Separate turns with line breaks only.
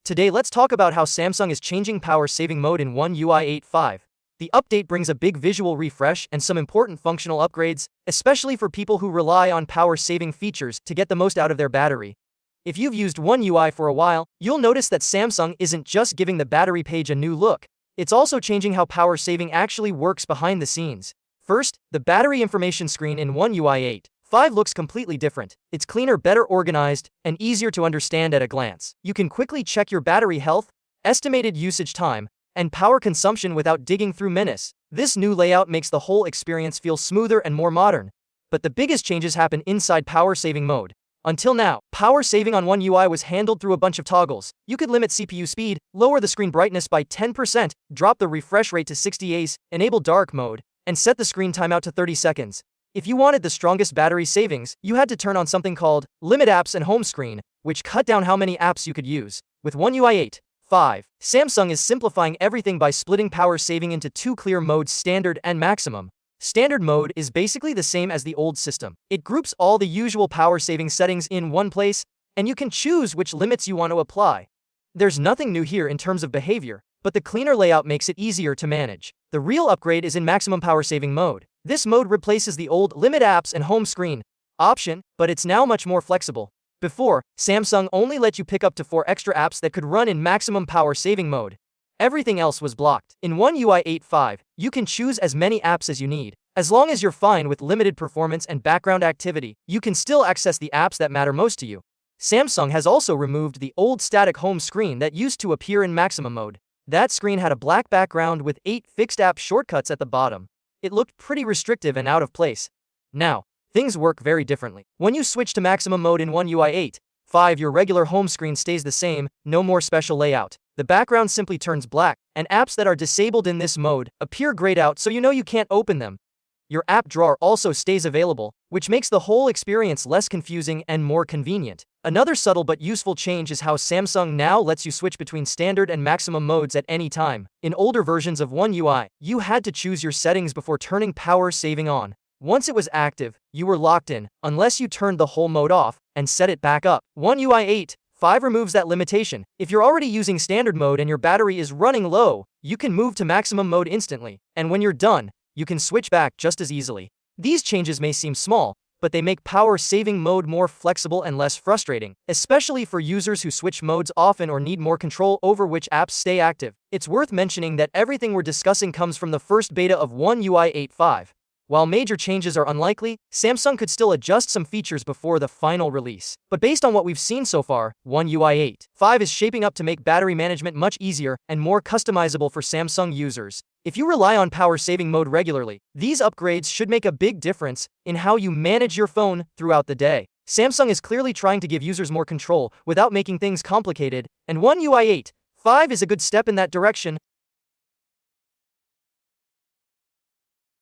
Today let's talk about how Samsung is changing power saving mode in One UI 8.5. The update brings a big visual refresh and some important functional upgrades, especially for people who rely on power saving features to get the most out of their battery. If you've used One UI for a while, you'll notice that Samsung isn't just giving the battery page a new look, it's also changing how power saving actually works behind the scenes. First, the battery information screen in One UI 8.5 looks completely different. It's cleaner, better organized, and easier to understand at a glance. You can quickly check your battery health, estimated usage time, and power consumption without digging through menus. This new layout makes the whole experience feel smoother and more modern. But the biggest changes happen inside power saving mode. Until now, power saving on One UI was handled through a bunch of toggles. You could limit CPU speed, lower the screen brightness by 10%, drop the refresh rate to 60 Hz, enable dark mode, and set the screen timeout to 30 seconds. If you wanted the strongest battery savings, you had to turn on something called Limit Apps and Home Screen, which cut down how many apps you could use. With One UI 8.5, Samsung is simplifying everything by splitting power saving into two clear modes: Standard and Maximum. Standard mode is basically the same as the old system. It groups all the usual power saving settings in one place, and you can choose which limits you want to apply. There's nothing new here in terms of behavior, but the cleaner layout makes it easier to manage. The real upgrade is in Maximum power saving mode. This mode replaces the old Limit Apps and Home Screen option, but it's now much more flexible. Before, Samsung only let you pick up to 4 extra apps that could run in maximum power saving mode. Everything else was blocked. In One UI 8.5, you can choose as many apps as you need. As long as you're fine with limited performance and background activity, you can still access the apps that matter most to you. Samsung has also removed the old static home screen that used to appear in maximum mode. That screen had a black background with 8 fixed app shortcuts at the bottom. It looked pretty restrictive and out of place. Now, things work very differently. When you switch to maximum mode in One UI 8.5, your regular home screen stays the same, no more special layout. The background simply turns black, and apps that are disabled in this mode appear grayed out so you know you can't open them. Your app drawer also stays available, which makes the whole experience less confusing and more convenient. Another subtle but useful change is how Samsung now lets you switch between standard and maximum modes at any time. In older versions of One UI, you had to choose your settings before turning power saving on. Once it was active, you were locked in, unless you turned the whole mode off and set it back up. One UI 8.5 removes that limitation. If you're already using standard mode and your battery is running low, you can move to maximum mode instantly. And when you're done, you can switch back just as easily. These changes may seem small, but they make power saving mode more flexible and less frustrating, especially for users who switch modes often or need more control over which apps stay active. It's worth mentioning that everything we're discussing comes from the first beta of One UI 8.5. While major changes are unlikely, Samsung could still adjust some features before the final release. But based on what we've seen so far, One UI 8.5 is shaping up to make battery management much easier and more customizable for Samsung users. If you rely on power saving mode regularly, these upgrades should make a big difference in how you manage your phone throughout the day. Samsung is clearly trying to give users more control without making things complicated, and One UI 8.5 is a good step in that direction.